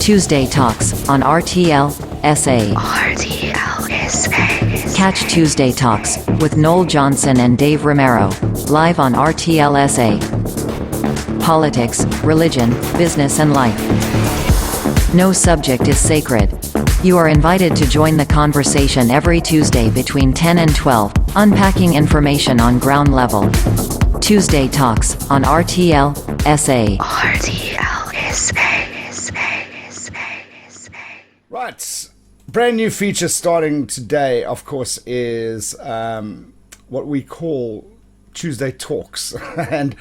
Tuesday Talks on RTL SA. Catch Tuesday Talks with Noel Johnson and Dave Romero, live on RTL SA. Politics, religion, business and life. No subject is sacred. You are invited to join the conversation every Tuesday between 10 and 12, unpacking information on ground level. Tuesday Talks on RTL SA. Right, brand new feature starting today, of course, is what we call Tuesday Talks, and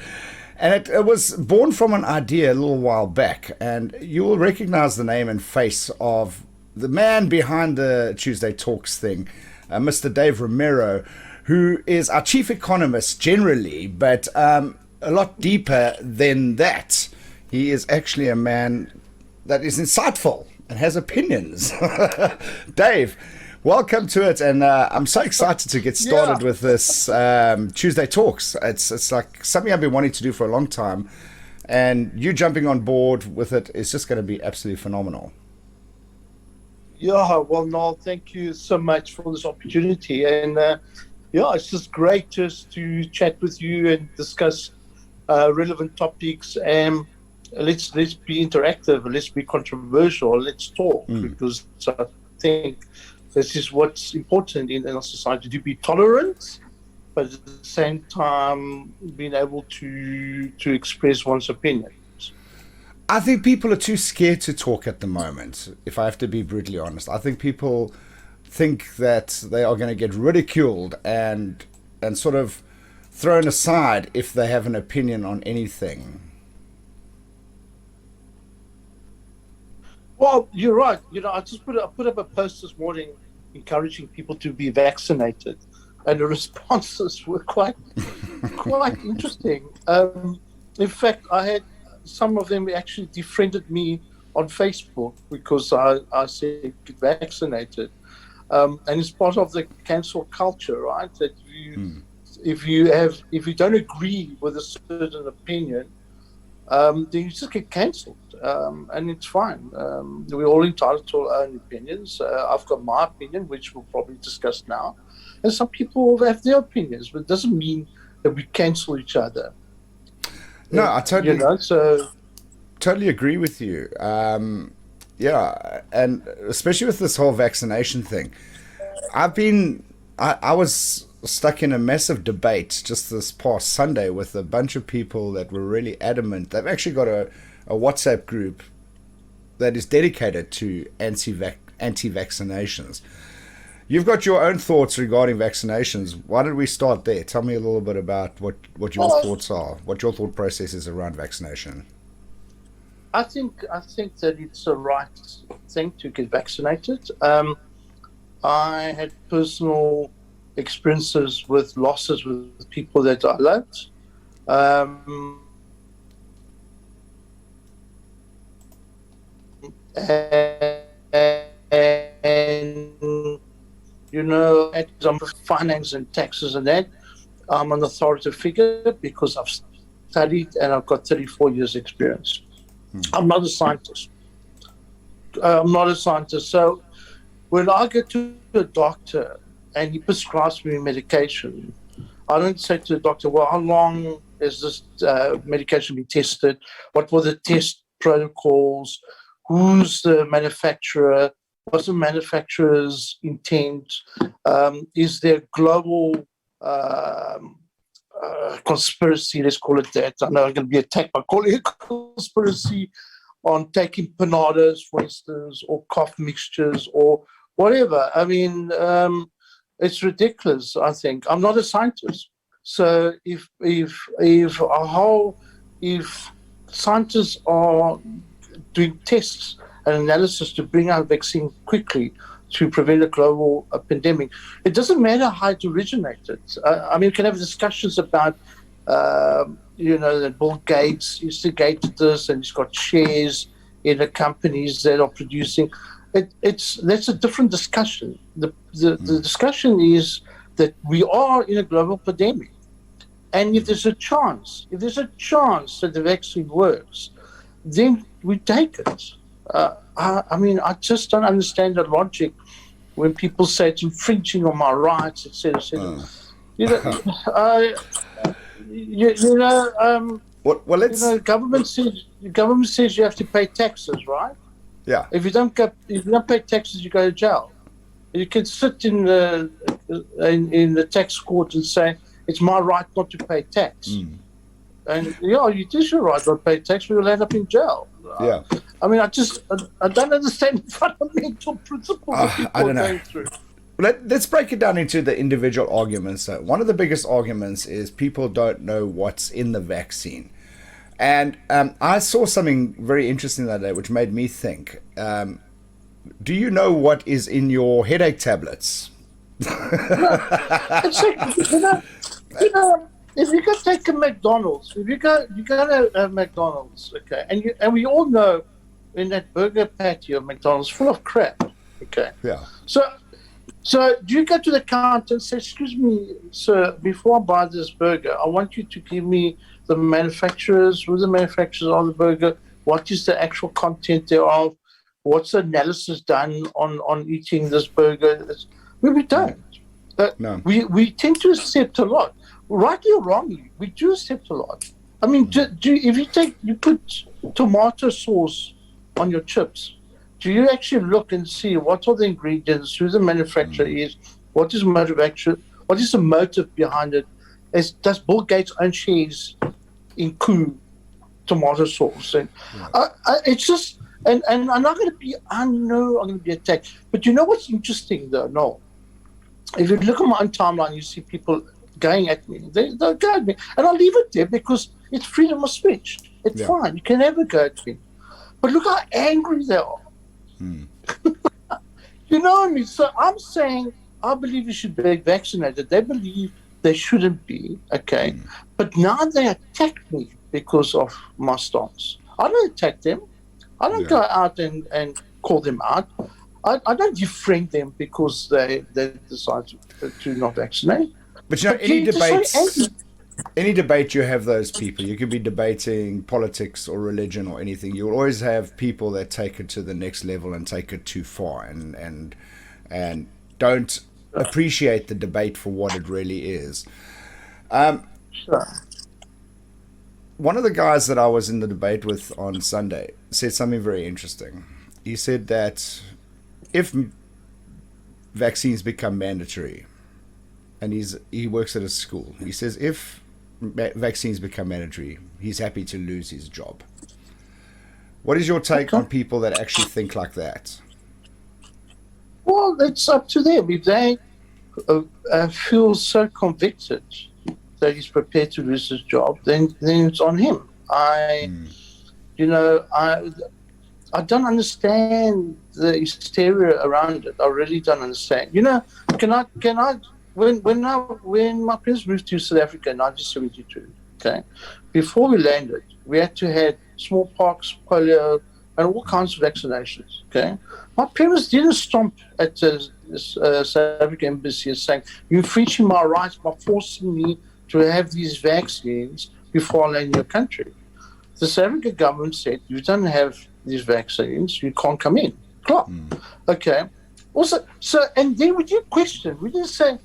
it was born from an idea a little while back, and you will recognize the name and face of the man behind the Tuesday Talks thing, Mr. Dave Romero, who is our chief economist generally, but a lot deeper than that. He is actually a man that is insightful and has opinions. Dave, welcome to it, and I'm so excited to get started with this Tuesday Talks. It's like something I've been wanting to do for a long time, and you jumping on board with it is just going to be absolutely phenomenal. Yeah, well, Noel, thank you so much for this opportunity, and it's just great just to chat with you and discuss relevant topics. And let's be interactive, let's be controversial, let's talk, because I think this is what's important in our society, to be tolerant, but at the same time being able to express one's opinions. I think people are too scared to talk at the moment, if I have to be brutally honest. I think people think that they are going to get ridiculed and sort of thrown aside if they have an opinion on anything. Well, you're right. I just put up a post this morning encouraging people to be vaccinated, and the responses were quite interesting. In fact, I had some of them actually defriended me on Facebook because I said get vaccinated, and it's part of the cancel culture, right? That if you don't agree with a certain opinion, then you just get cancelled, and it's fine. We're all entitled to our own opinions. I've got my opinion, which we'll probably discuss now, and some people have their opinions, but it doesn't mean that we cancel each other. No, I totally, so totally agree with you. And especially with this whole vaccination thing, I was stuck in a massive debate just this past Sunday with a bunch of people that were really adamant. They've actually got a WhatsApp group that is dedicated to anti-vaccinations. You've got your own thoughts regarding vaccinations. Why don't we start there? Tell me a little bit about what your thoughts are, what your thought process is around vaccination. I think that it's the right thing to get vaccinated. I had personal experiences with losses with people that I loved. And as I'm finance and taxes and that, I'm an authoritative figure because I've studied and I've got 34 years experience. I'm not a scientist. So when I go to a doctor and he prescribes me medication, I don't say to the doctor, well, how long has this medication been tested? What were the test protocols? Who's the manufacturer? What's the manufacturer's intent? Is there global conspiracy, let's call it that? I know I'm going to be attacked by calling it a conspiracy on taking panadas, for instance, or cough mixtures or whatever. I mean, it's ridiculous, I think. I'm not a scientist. So if scientists are doing tests and analysis to bring out a vaccine quickly to prevent a global pandemic, it doesn't matter how it originated. I mean, we can have discussions about, that Bill Gates instigated this and he's got shares in the companies that are producing. That's a different discussion. The discussion is that we are in a global pandemic. And if there's a chance that the vaccine works, then we take it. I mean, I just don't understand the logic when people say it's infringing on my rights, etc., etc. You know, uh, you know, Let's. the government says you have to pay taxes, right? Yeah. If you don't pay taxes, you go to jail. You can sit in the tax court and say it's my right not to pay tax. And yeah, it is your right not to pay tax. We will end up in jail. Yeah. I mean, I don't understand the fundamental principles that people I don't are know. going through. Let's break it down into the individual arguments. One of the biggest arguments is people don't know what's in the vaccine. And I saw something very interesting that day, which made me think. Do you know what is in your headache tablets? It's like, if you go take a McDonald's, you go to McDonald's, okay, and we all know in that burger patty of McDonald's full of crap, okay. Yeah. So do you go to the counter and say, "Excuse me, sir, before I buy this burger, I want you to give me the manufacturers, who the manufacturers of the burger, what is the actual content thereof, what's the analysis done on eating this burger?" We don't. No. We tend to accept a lot. Rightly or wrongly, we do accept a lot. I mean, if you put tomato sauce on your chips, do you actually look and see what are the ingredients, who the manufacturer is, what is the motive behind it? Does Bill Gates own shares in Coup tomato sauce? And it's just, and I'm not going to be, I know I'm going to be attacked. But you know what's interesting though, Noel? If you look at my own timeline, you see people going at me. They'll go at me. And I'll leave it there because it's freedom of speech. It's fine. You can never go at me. But look how angry they are. You know what I mean? So I'm saying I believe you should be vaccinated. They believe they shouldn't be, okay? But now they attack me because of my stance. I don't attack them. I don't go out and call them out. I don't defriend them because they decide to not vaccinate. But you know, any debate you have those people. You could be debating politics or religion or anything. You'll always have people that take it to the next level and take it too far and don't appreciate the debate for what it really is. Sure. One of the guys that I was in the debate with on Sunday said something very interesting. He said that if vaccines become mandatory, and he works at a school, he says if vaccines become mandatory, he's happy to lose his job. What is your take on people that actually think like that? Well, it's up to them. If they feel so convicted that he's prepared to lose his job, then it's on him. I don't understand the hysteria around it. I really don't understand. Can I? When my parents moved to South Africa in 1972, okay, before we landed, we had to have smallpox, polio, and all kinds of vaccinations. Okay, my parents didn't stomp at the South African embassy saying, "You're infringing my rights by forcing me to have these vaccines before I land in your country." The South African government said, "You don't have these vaccines, you can't come in." Claro. Okay. Also, and then we didn't question. We didn't say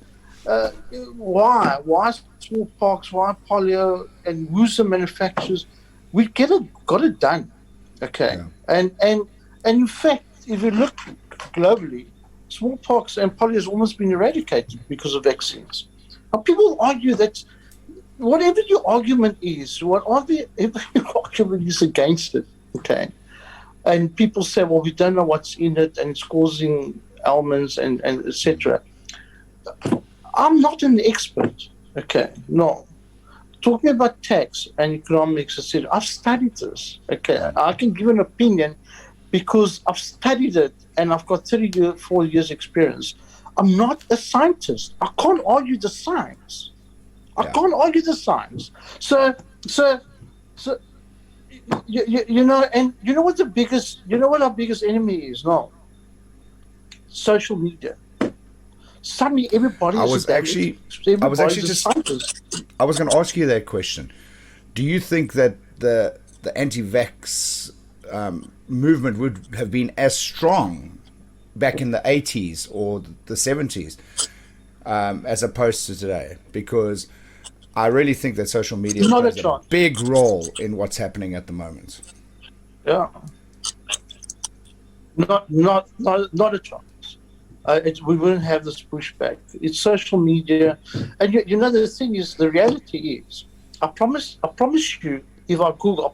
why smallpox, why polio, and who's the manufacturers. We got it done. Okay. Yeah. And in fact, if you look globally, smallpox and polio has almost been eradicated because of vaccines. Now, people argue that whatever your argument is, whatever your argument is against it, okay, and people say, well, we don't know what's in it and it's causing ailments and etc. I'm not an expert, okay, no. Talking about tax and economics, etc., I've studied this, okay. I can give an opinion because I've studied it and I've got 34 years experience. I'm not a scientist. I can't argue the science. I can't argue the science. So you know, and you know what our biggest enemy is now? Social media. Suddenly everybody I was going to ask you that question. Do you think that the anti-vax movement would have been as strong back in the 80s or the 70s as opposed to today, because I really think that social media Not a plays a chance. big role in what's happening at the moment. Yeah. Not a chance. We wouldn't have this pushback. It's social media, and you know the thing is, the reality is, I promise you, if I Google,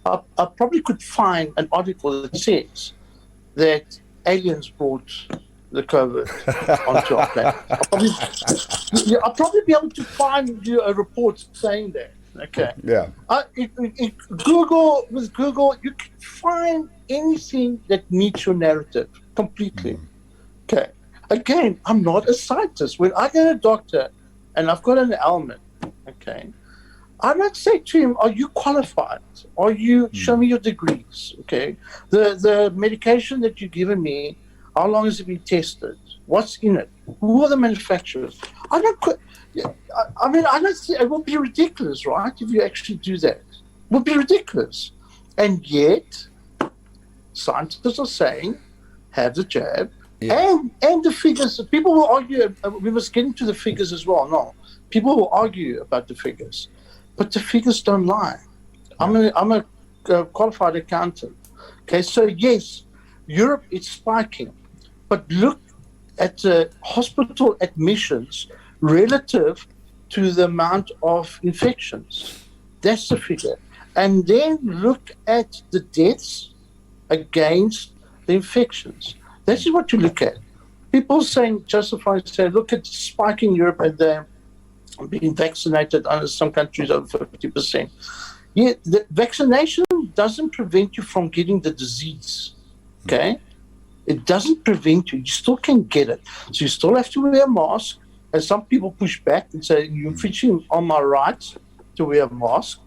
I probably could find an article that says that aliens brought the COVID onto our planet. I'll probably be able to find you a report saying that. Okay. Yeah. Google, you can find anything that meets your narrative completely. Okay. Again, I'm not a scientist. When I get a doctor and I've got an ailment, okay, I don't say to him, "Are you qualified? Are you? Show me your degrees." Okay. The medication that you've given me, how long has it been tested? What's in it? Who are the manufacturers? I don't. I mean, I don't see. It would be ridiculous, right? If you actually do that, it would be ridiculous. And yet, scientists are saying, have the jab, and the figures. People will argue. We must get into the figures as well. No, people will argue about the figures, but the figures don't lie. I'm a qualified accountant. Okay, so yes, Europe is spiking, but look at the hospital admissions relative to the amount of infections. That's the figure. And then look at the deaths against the infections. This is what you look at. People saying, say, look at the spike in Europe and they're being vaccinated under some countries over 50%. Yeah, the vaccination doesn't prevent you from getting the disease, okay? It doesn't prevent you. You still can get it. So you still have to wear a mask. And some people push back and say, you're infringing on my rights to wear a mask.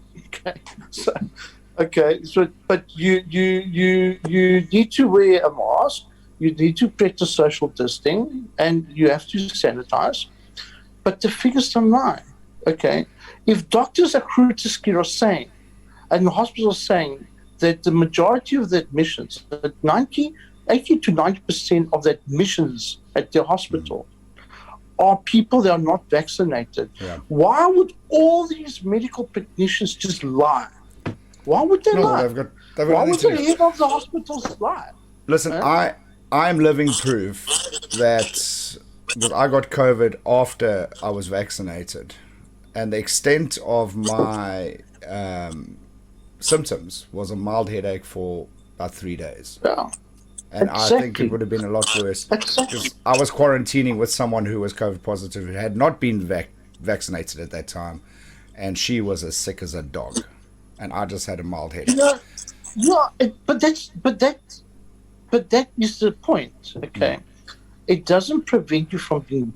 But you need to wear a mask. You need to practice social distancing, and you have to sanitize. But the figures don't lie. Okay, if doctors at Krutisky are saying, and the hospitals are saying that the majority of the admissions, that 80 to 90% of the admissions at the hospital are people that are not vaccinated. Yeah. Why would all these medical technicians just lie? Why would they lie? Why would the head of the hospitals lie? Listen, I'm living proof that I got COVID after I was vaccinated. And the extent of my symptoms was a mild headache for about 3 days. Yeah. And exactly. I think it would have been a lot worse. Because I was quarantining with someone who was COVID positive, who had not been vaccinated at that time. And she was as sick as a dog. And I just had a mild headache. But that is the point, okay? It doesn't prevent you from being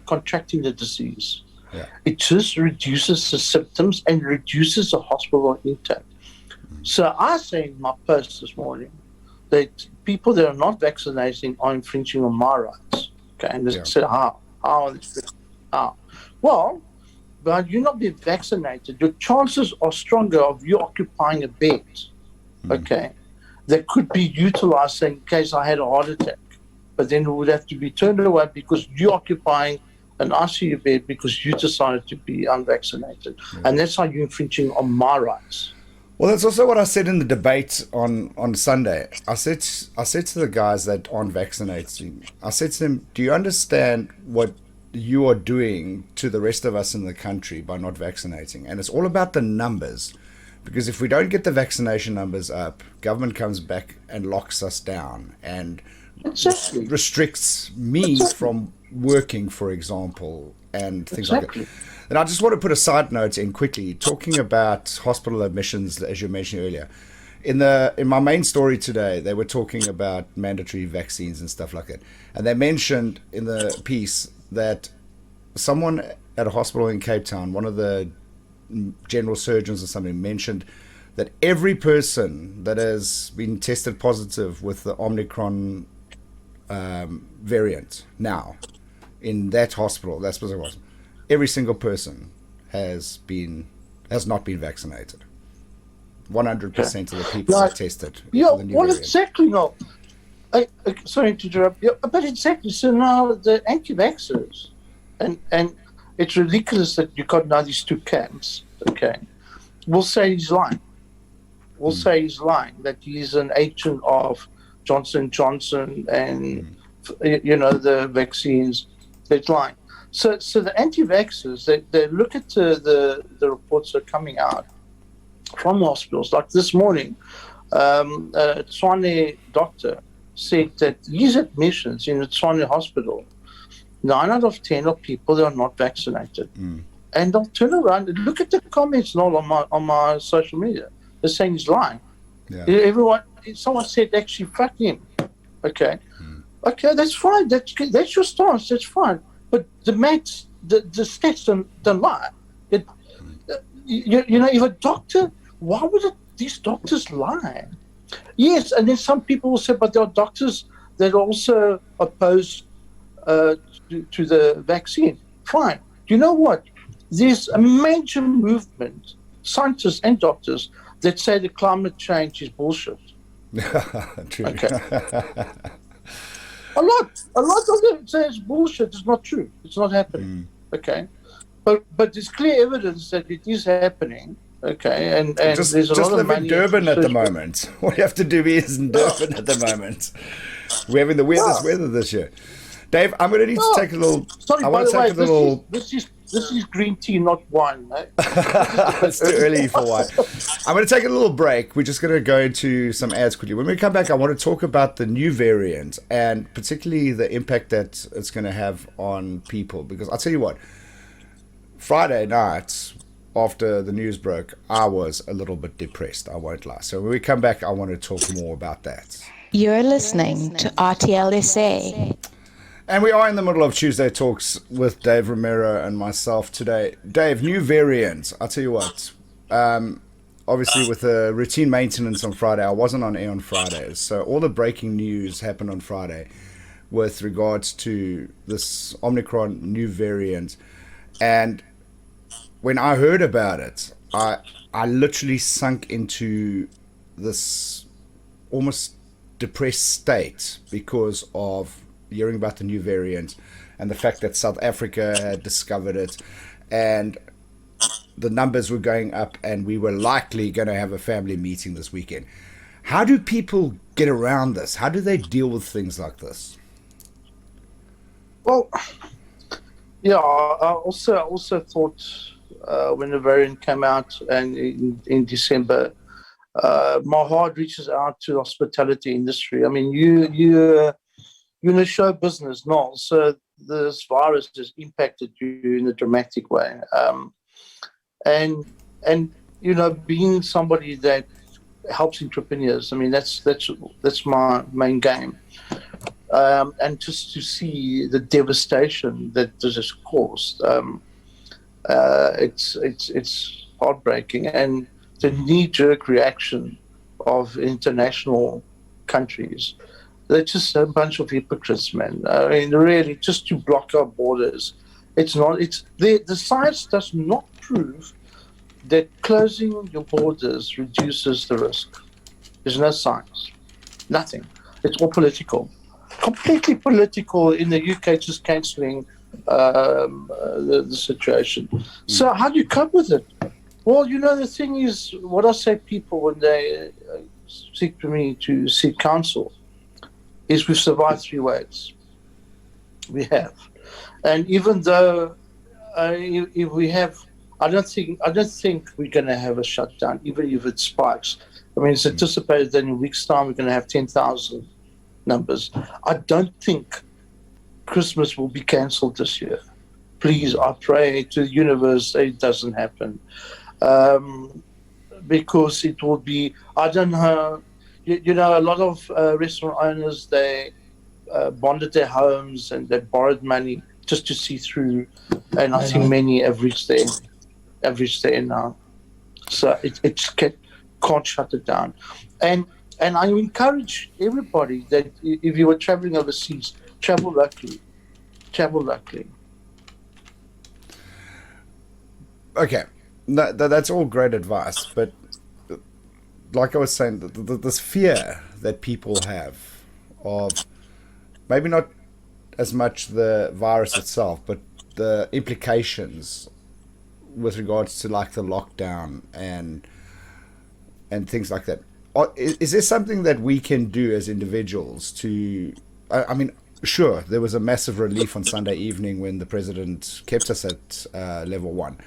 contracting the disease. Yeah. It just reduces the symptoms and reduces the hospital intake. So I say in my post this morning that people that are not vaccinating are infringing on my rights. Okay, and they said, how? Well, but you not being vaccinated, your chances are stronger of you occupying a bed. Okay, that could be utilized in case I had a heart attack, but then it would have to be turned away because you're occupying an ICU bed because you decided to be unvaccinated, and that's how you're infringing on my rights. Well, that's also what I said in the debate on Sunday. I said to the guys that aren't vaccinating, I said to them, do you understand what you are doing to the rest of us in the country by not vaccinating? And it's all about the numbers. Because if we don't get the vaccination numbers up, government comes back and locks us down and restricts me from working, for example, and things like that. And I just want to put a side note in quickly, talking about hospital admissions, as you mentioned earlier. In my main story today, they were talking about mandatory vaccines and stuff like that. And they mentioned in the piece that someone at a hospital in Cape Town, one of the general surgeons or something, mentioned that every person that has been tested positive with the Omicron variant now in that hospital, that specific hospital, every single person has not been vaccinated. 100% of the people Like, that tested yeah, for the new well, variant. exactly. No, sorry to interrupt. Yeah, but exactly. So now the anti-vaxxers, and it's ridiculous that you got now these two camps. Okay, we'll say he's lying. We'll say he's lying, that he's an agent of Johnson Johnson and the vaccines. They're lying. So the anti-vaxxers, they look at the reports that are coming out from hospitals. Like this morning, a Tshwane doctor said that his admissions in the Tshwane hospital, 9 out of 10 are people that are not vaccinated. And they'll turn around and look at the comments now on my social media. They're saying he's lying. Yeah. Someone said, actually, fuck him. Okay. Okay, that's fine. That's your stance. That's fine. But the stats don't lie. If a doctor, why would these doctors lie? Yes, and then some people will say, but there are doctors that are also opposed to the vaccine. Fine. You know what? There's a major movement, scientists and doctors, that say that climate change is bullshit. True. Okay. A lot of them say it's bullshit. It's not true. It's not happening. Okay. But there's clear evidence that it is happening. Okay, and just there's a lot live of money in Durban at the moment. All you have to do is in Durban at the moment. We're having the weirdest weather this year. Dave, I'm going to need to take a little. Sorry, I want to take a little. This is green tea, not wine. Eh? It's too early for wine. I'm going to take a little break. We're just going to go into some ads quickly. When we come back, I want to talk about the new variant and particularly the impact that it's going to have on people. Because I'll tell you what, Friday night, after the news broke, I was a little bit depressed. I won't lie. So when we come back, I want to talk more about that. You're listening to RTL SA. And we are in the middle of Tuesday Talks with Dave Romero and myself today. Dave, new variant. I'll tell you what. Obviously, with the routine maintenance on Friday, I wasn't on air on Fridays. So all the breaking news happened on Friday with regards to this Omicron new variant. And when I heard about it, I literally sunk into this almost depressed state because of hearing about the new variant and the fact that South Africa had discovered it and the numbers were going up and we were likely going to have a family meeting this weekend. How do people get around this? How do they deal with things like this? Well, yeah, I also thought when the variant came out and in December, my heart reaches out to the hospitality industry. I mean, you're in a show business, Noel, so this virus has impacted you in a dramatic way. And being somebody that helps entrepreneurs, I mean, that's my main game. And just to see the devastation that this has caused, it's heartbreaking. And the knee-jerk reaction of international countries, they're just a bunch of hypocrites, man. I mean, really, just to block our borders. The science does not prove that closing your borders reduces the risk. There's no science. Nothing. It's all political. Completely political in the UK, just cancelling the situation. So how do you cope with it? Well, the thing is, what I say people when they seek to me to seek counsel is we've survived 3 waves. We have. And even though if we have, I don't think we're going to have a shutdown, even if it spikes. I mean, it's anticipated that in a week's time we're going to have 10,000 numbers. I don't think Christmas will be cancelled this year. Please, I pray to the universe that it doesn't happen. Because it will be, I don't know, a lot of restaurant owners, they bonded their homes and they borrowed money just to see through. And I think many have reached there now. So it can't shut it down. And I encourage everybody that if you were traveling overseas, travel locally. Okay, that's all great advice, but like I was saying, this fear that people have of maybe not as much the virus itself, but the implications with regards to like the lockdown and things like that. Is there something that we can do as individuals to? I mean, sure, there was a massive relief on Sunday evening when the president kept us at level 1,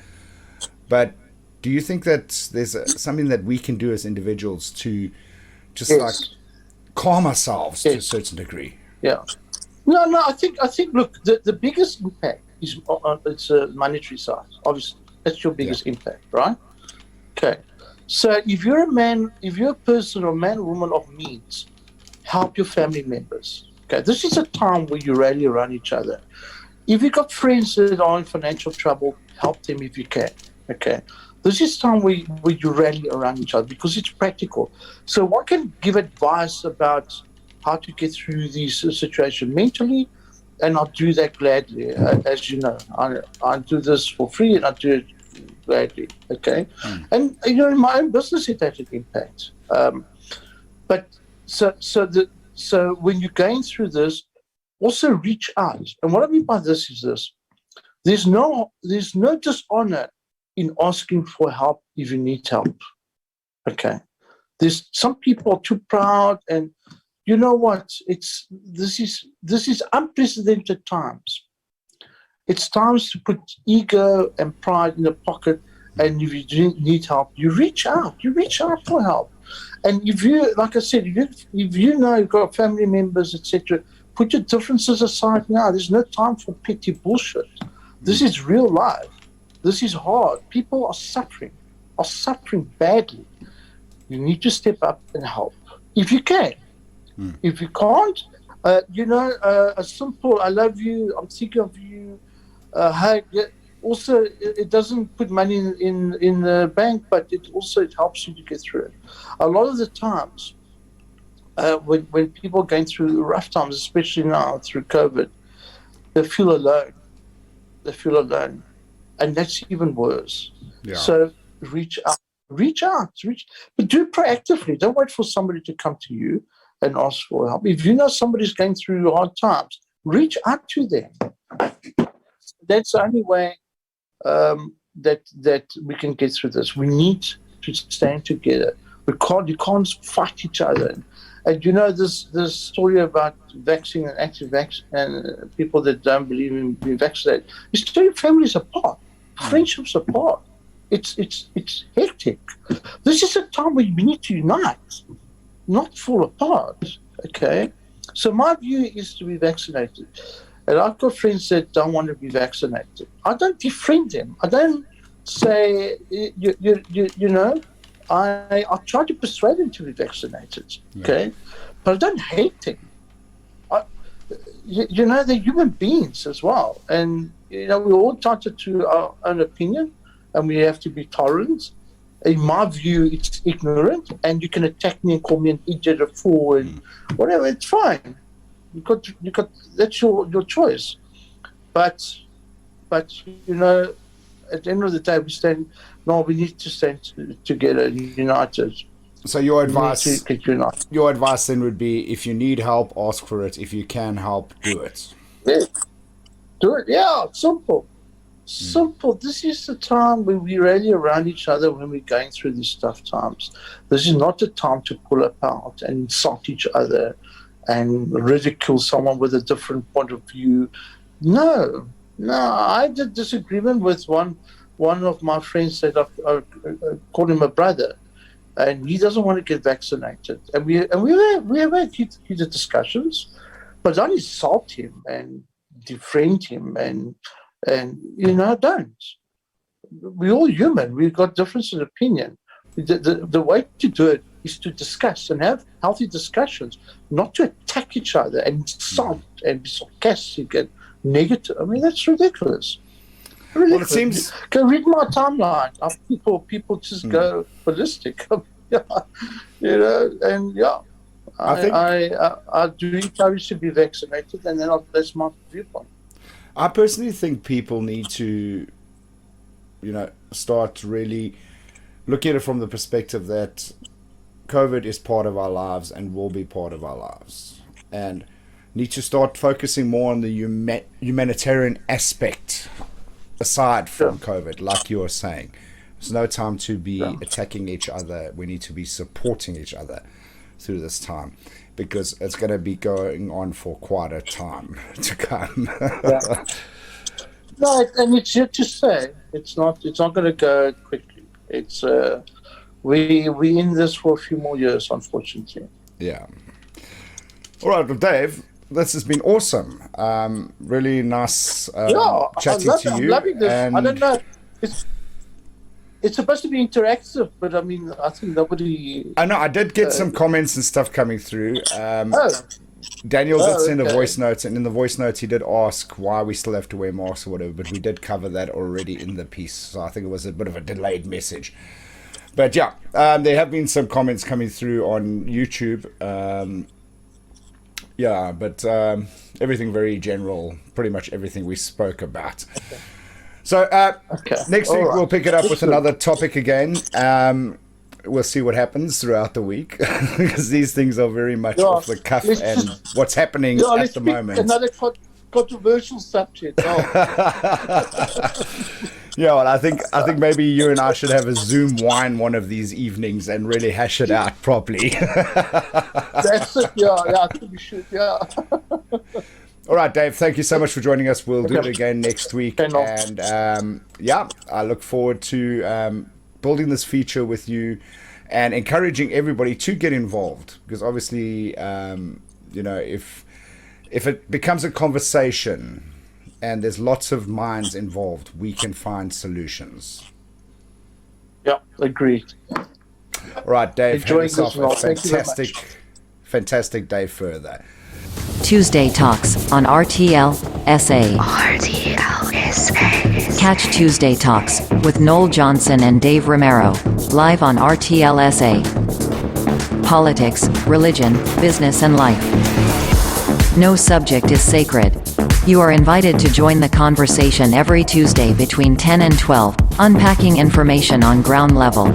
but do you think that there's something that we can do as individuals to just like Yes. calm ourselves to a Yes. certain degree? Yeah. No. I think. Look, the biggest impact is it's a monetary side. Obviously, that's your biggest impact, right? Okay. So if you're a person or man or woman of means, help your family members. Okay. This is a time where you rally around each other. If you've got friends that are in financial trouble, help them if you can. Okay. This is time where you rally around each other because it's practical. So one can give advice about how to get through these situations mentally, and I'll do that gladly. As you know, I do this for free and I do it gladly. Okay. And in my own business, it had an impact. But so when you're going through this, also reach out. And what I mean by this is this: there's no dishonor in asking for help if you need help. Okay. There's some people are too proud, and you know what? This is unprecedented times. It's times to put ego and pride in the pocket, and if you do need help, you reach out. You reach out for help. And if you, like I said, if you know you've got family members, etc., put your differences aside now. There's no time for petty bullshit. This is real life. This is hard. People are suffering badly. You need to step up and help if you can. If you can't, a simple "I love you," "I'm thinking of you," hug. Also, it doesn't put money in the bank, but it helps you to get through it. A lot of the times, when people are going through rough times, especially now through COVID, they feel alone. And that's even worse. Yeah. So reach out, but do it proactively. Don't wait for somebody to come to you and ask for help. If you know somebody's going through hard times, reach out to them. That's the only way that we can get through this. We need to stand together. You can't fight each other. And this story about vaccine and anti-vax and people that don't believe in being vaccinated, it's tearing families apart, friendships apart. It's hectic. This is a time where we need to unite, not fall apart. Okay, so my view is to be vaccinated, and I've got friends that don't want to be vaccinated. I don't defriend them. I don't say I try to persuade them to be vaccinated. Okay, but I don't hate them. They're human beings as well, and we're all entitled to our own opinion, and we have to be tolerant. In my view, it's ignorant, and you can attack me and call me an idiot, a fool, and whatever. It's fine. You got that's your choice. But at the end of the day, we need to stand together, united. So your advice then would be: if you need help, ask for it. If you can help, do it. Yeah. Do it. Yeah, simple. Simple. This is the time when we rally around each other when we're going through these tough times. This is not the time to pull apart and insult each other and ridicule someone with a different point of view. No. I had a disagreement with one of my friends that I called him a brother, and he doesn't want to get vaccinated. And we have had heated discussions, but don't insult him and defriend him and don't. We're all human. We've got differences of opinion. The way to do it is to discuss and have healthy discussions, not to attack each other and insult and be sarcastic and negative. I mean, that's ridiculous. Well, it seems. Go read my timeline. People just go ballistic. I do encourage to be vaccinated, and then that's my viewpoint. I personally think people need to, start really looking at it from the perspective that COVID is part of our lives and will be part of our lives, and need to start focusing more on the humanitarian aspect aside from COVID, like you were saying. There's no time to be attacking each other. We need to be supporting each other through this time, because it's going to be going on for quite a time to come. No, and it's yet to say. It's not going to go quickly. It's we in this for a few more years, unfortunately. Yeah. All right, well, Dave, this has been awesome. Really nice chatting to you. I'm loving this. And I don't know. It's supposed to be interactive, but I mean, I think nobody. I know. I did get some comments and stuff coming through. Daniel did send a voice note, and in the voice notes he did ask why we still have to wear masks or whatever, but we did cover that already in the piece, so I think it was a bit of a delayed message. But yeah, there have been some comments coming through on YouTube. But everything very general, pretty much everything we spoke about. So next week we'll pick it up with another topic again. We'll see what happens throughout the week, because these things are very much off the cuff and what's happening at the moment. Another controversial subject. Yeah, well, I think maybe you and I should have a Zoom wine one of these evenings and really hash it out properly. That's it. Yeah, I think we should. Yeah. All right, Dave, thank you so much for joining us. We'll do it again next week. And I look forward to building this feature with you and encouraging everybody to get involved, because obviously, if it becomes a conversation and there's lots of minds involved, we can find solutions. Yeah, agreed. All right, Dave, have yourself a fantastic day further. Tuesday Talks on RTL SA. RTL SA. Catch Tuesday Talks with Noel Johnson and Dave Romero, live on RTL SA. Politics, religion, business and life. No subject is sacred. You are invited to join the conversation every Tuesday between 10 and 12, unpacking information on ground level.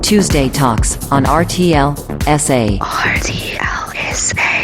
Tuesday Talks on RTL SA. RTL SA.